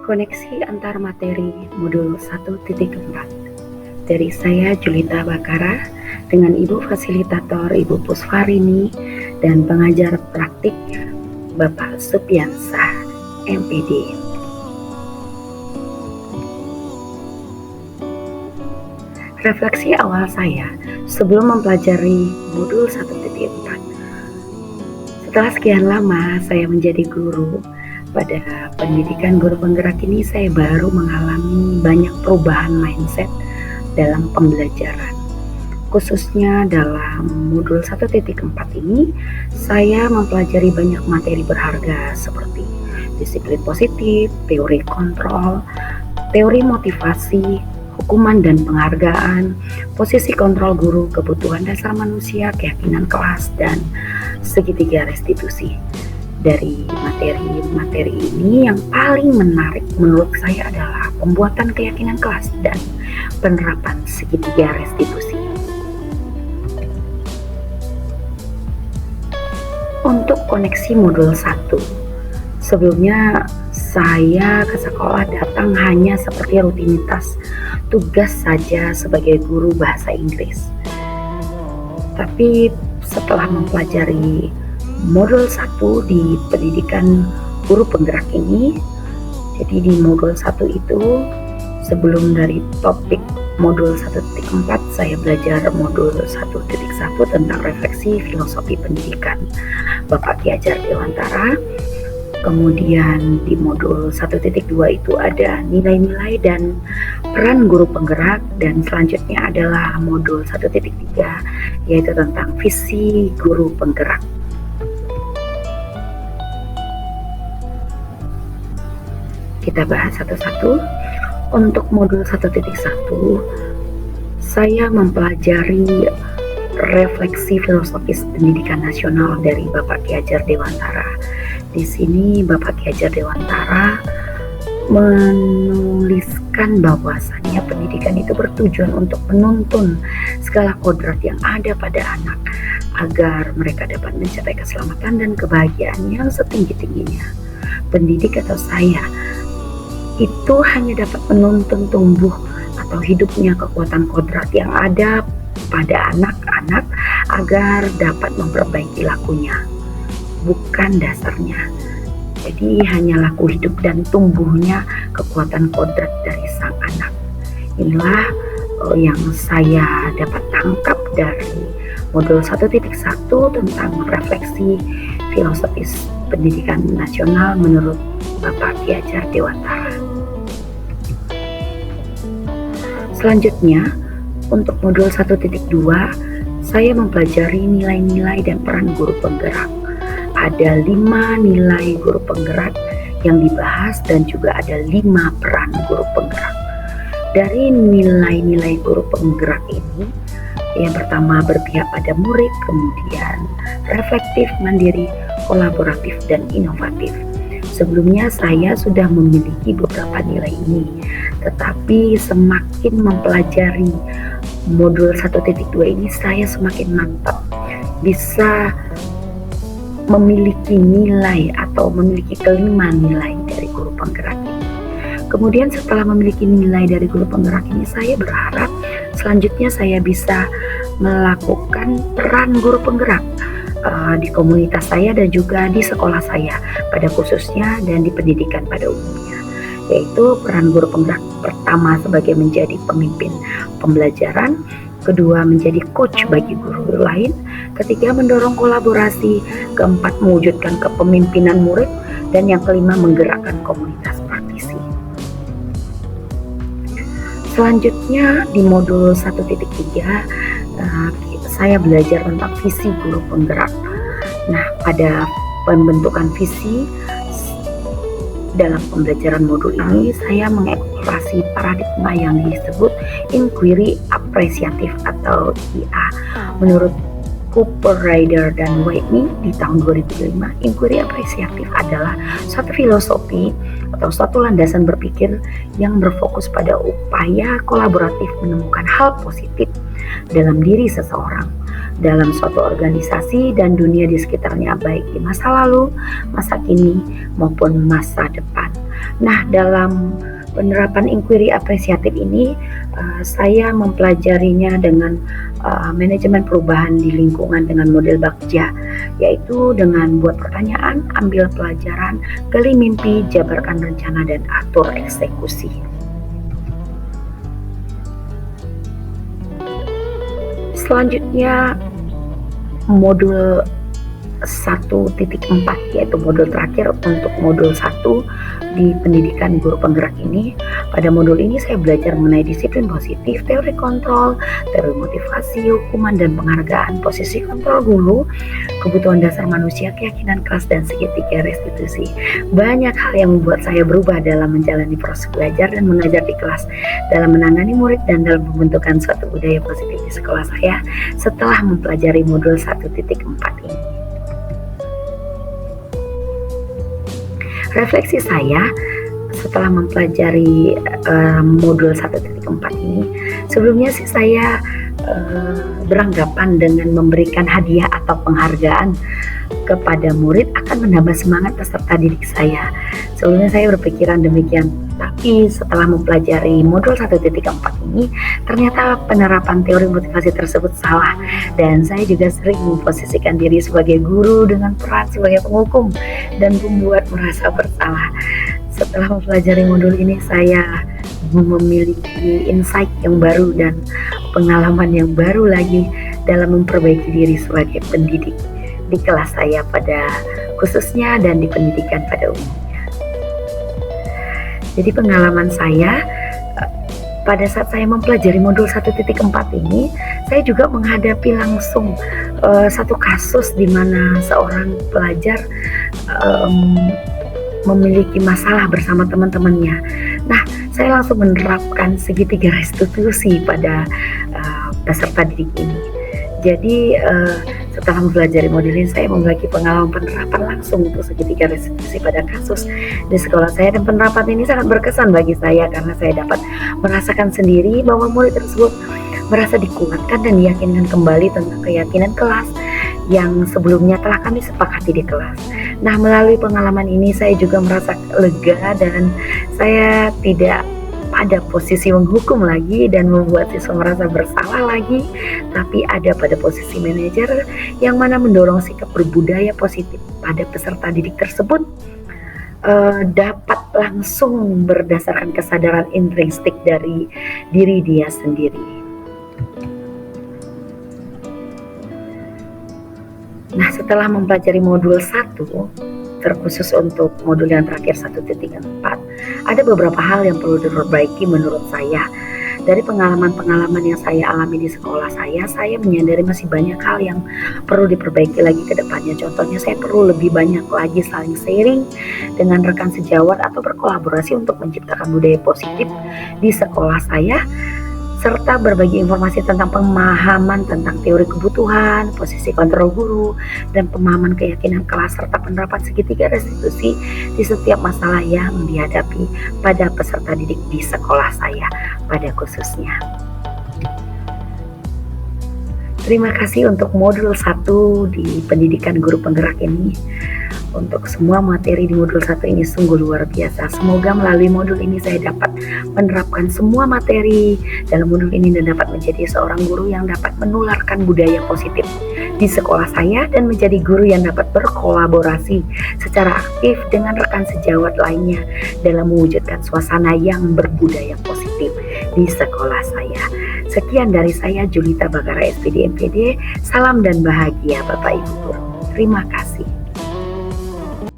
Koneksi antar materi modul 1.4 dari saya Julita Bakara dengan Ibu Fasilitator Ibu Pusvarini dan pengajar praktik Bapak Supiansah MPD. Refleksi awal saya sebelum mempelajari modul 1.4. Setelah sekian lama saya menjadi guru, pada pendidikan guru penggerak ini saya baru mengalami banyak perubahan mindset dalam pembelajaran. Khususnya dalam modul 1.4 ini, saya mempelajari banyak materi berharga seperti disiplin positif, teori kontrol, teori motivasi, hukuman dan penghargaan, posisi kontrol guru, kebutuhan dasar manusia, keyakinan kelas, dan segitiga restitusi. Dari materi-materi ini yang paling menarik menurut saya adalah pembuatan keyakinan kelas dan penerapan segitiga restitusi. Untuk koneksi modul 1, sebelumnya saya ke sekolah datang hanya seperti rutinitas tugas saja sebagai guru bahasa Inggris. Tapi setelah mempelajari modul 1 di pendidikan guru penggerak ini, jadi di modul 1 itu sebelum dari topik modul 1.4 saya belajar modul 1.1 tentang refleksi filosofi pendidikan Bapak Ki Hajar Dewantara. Kemudian di modul 1.2 itu ada nilai-nilai dan peran guru penggerak, dan selanjutnya adalah modul 1.3 yaitu tentang visi guru penggerak. Kita bahas satu-satu. Untuk modul 1.1 saya mempelajari refleksi filosofis pendidikan nasional dari Bapak Ki Hajar Dewantara. Di sini Bapak Ki Hajar Dewantara menuliskan bahwasannya pendidikan itu bertujuan untuk menuntun segala kodrat yang ada pada anak agar mereka dapat mencapai keselamatan dan kebahagiaan yang setinggi-tingginya. Pendidik atau saya itu hanya dapat menuntun tumbuh atau hidupnya kekuatan kodrat yang ada pada anak-anak agar dapat memperbaiki lakunya, bukan dasarnya. Jadi hanya laku hidup dan tumbuhnya kekuatan kodrat dari sang anak. Inilah yang saya dapat tangkap dari modul 1.1 tentang refleksi filosofis pendidikan nasional menurut Bapak Ki Hajar Dewantara. Selanjutnya, untuk modul 1.2, saya mempelajari nilai-nilai dan peran guru penggerak. Ada 5 nilai guru penggerak yang dibahas dan juga ada 5 peran guru penggerak. Dari nilai-nilai guru penggerak ini, yang pertama berpihak pada murid, kemudian reflektif, mandiri, kolaboratif, dan inovatif. Sebelumnya saya sudah memiliki beberapa nilai ini, tetapi semakin mempelajari modul 1.2 ini saya semakin mantap bisa memiliki nilai atau memiliki kelima nilai dari guru penggerak ini. Kemudian setelah memiliki nilai dari guru penggerak ini, saya berharap selanjutnya saya bisa melakukan peran guru penggerak di komunitas saya dan juga di sekolah saya pada khususnya dan di pendidikan pada umumnya, yaitu peran guru penggerak pertama sebagai menjadi pemimpin pembelajaran, kedua menjadi coach bagi guru lain, ketiga mendorong kolaborasi, keempat mewujudkan kepemimpinan murid, dan yang kelima menggerakkan komunitas praktisi. Selanjutnya di modul 1.3 saya belajar tentang visi guru penggerak. Nah, pada pembentukan visi dalam pembelajaran modul ini saya mengeksplorasi paradigma yang disebut inquiry apresiatif atau IA. Menurut Cooper, Ryder, dan Whitney di tahun 2005, inquiry apresiatif adalah suatu filosofi atau suatu landasan berpikir yang berfokus pada upaya kolaboratif menemukan hal positif dalam diri seseorang, dalam suatu organisasi dan dunia di sekitarnya, baik di masa lalu, masa kini, maupun masa depan. Nah, dalam penerapan inquiry apresiatif ini, saya mempelajarinya dengan manajemen perubahan di lingkungan dengan model Bagja, yaitu dengan buat pertanyaan, ambil pelajaran, gali mimpi, jabarkan rencana, dan atur eksekusi. Selanjutnya, modul 1.4, yaitu modul terakhir untuk modul 1 di pendidikan guru penggerak ini. Pada modul ini saya belajar mengenai disiplin positif, teori kontrol, teori motivasi, hukuman dan penghargaan, posisi kontrol guru, kebutuhan dasar manusia, keyakinan kelas, dan segitiga restitusi. Banyak hal yang membuat saya berubah dalam menjalani proses belajar dan mengajar di kelas, dalam menangani murid, dan dalam pembentukan suatu budaya positif di sekolah saya setelah mempelajari modul 1.4 ini. Refleksi saya setelah mempelajari modul 1.4 ini, sebelumnya sih saya beranggapan dengan memberikan hadiah atau penghargaan kepada murid akan menambah semangat peserta didik saya. Sebelumnya saya berpikiran demikian, tapi setelah mempelajari modul 1.4 ini, ternyata penerapan teori motivasi tersebut salah, dan saya juga sering memposisikan diri sebagai guru dengan peran sebagai penghukum dan membuat merasa bersalah. Setelah mempelajari modul ini, saya memiliki insight yang baru dan pengalaman yang baru lagi dalam memperbaiki diri sebagai pendidik di kelas saya pada khususnya dan di pendidikan pada umumnya. Jadi pengalaman saya pada saat saya mempelajari modul 1.4 ini, saya juga menghadapi langsung satu kasus di mana seorang pelajar memiliki masalah bersama teman-temannya. Nah, saya langsung menerapkan segitiga restitusi pada peserta didik ini. Jadi setelah mempelajari modul ini, saya memiliki pengalaman penerapan langsung untuk segitiga restitusi pada kasus di sekolah saya, dan penerapan ini sangat berkesan bagi saya karena saya dapat merasakan sendiri bahwa murid tersebut merasa dikuatkan dan diyakinkan kembali tentang keyakinan kelas yang sebelumnya telah kami sepakati di kelas. Nah, melalui pengalaman ini saya juga merasa lega dan saya tidak pada posisi menghukum lagi dan membuat siswa merasa bersalah lagi, tapi ada pada posisi manajer yang mana mendorong sikap berbudaya positif pada peserta didik tersebut dapat langsung berdasarkan kesadaran intrinsik dari diri dia sendiri. Nah, setelah mempelajari modul 1, terkhusus untuk modul yang terakhir 1.4, ada beberapa hal yang perlu diperbaiki menurut saya. Dari pengalaman-pengalaman yang saya alami di sekolah saya menyadari masih banyak hal yang perlu diperbaiki lagi ke depannya. Contohnya, saya perlu lebih banyak lagi saling sharing dengan rekan sejawat atau berkolaborasi untuk menciptakan budaya positif di sekolah saya, serta berbagi informasi tentang pemahaman tentang teori kebutuhan, posisi kontrol guru, dan pemahaman keyakinan kelas, serta penerapan segitiga restitusi di setiap masalah yang dihadapi pada peserta didik di sekolah saya pada khususnya. Terima kasih untuk modul 1 di pendidikan guru penggerak ini. Untuk semua materi di modul 1 ini sungguh luar biasa. Semoga melalui modul ini saya dapat menerapkan semua materi dalam modul ini dan dapat menjadi seorang guru yang dapat menularkan budaya positif di sekolah saya dan menjadi guru yang dapat berkolaborasi secara aktif dengan rekan sejawat lainnya dalam mewujudkan suasana yang berbudaya positif di sekolah saya. Sekian dari saya, Julita Bagara, SPD MPD. Salam dan bahagia Bapak Ibu Guru. Terima kasih.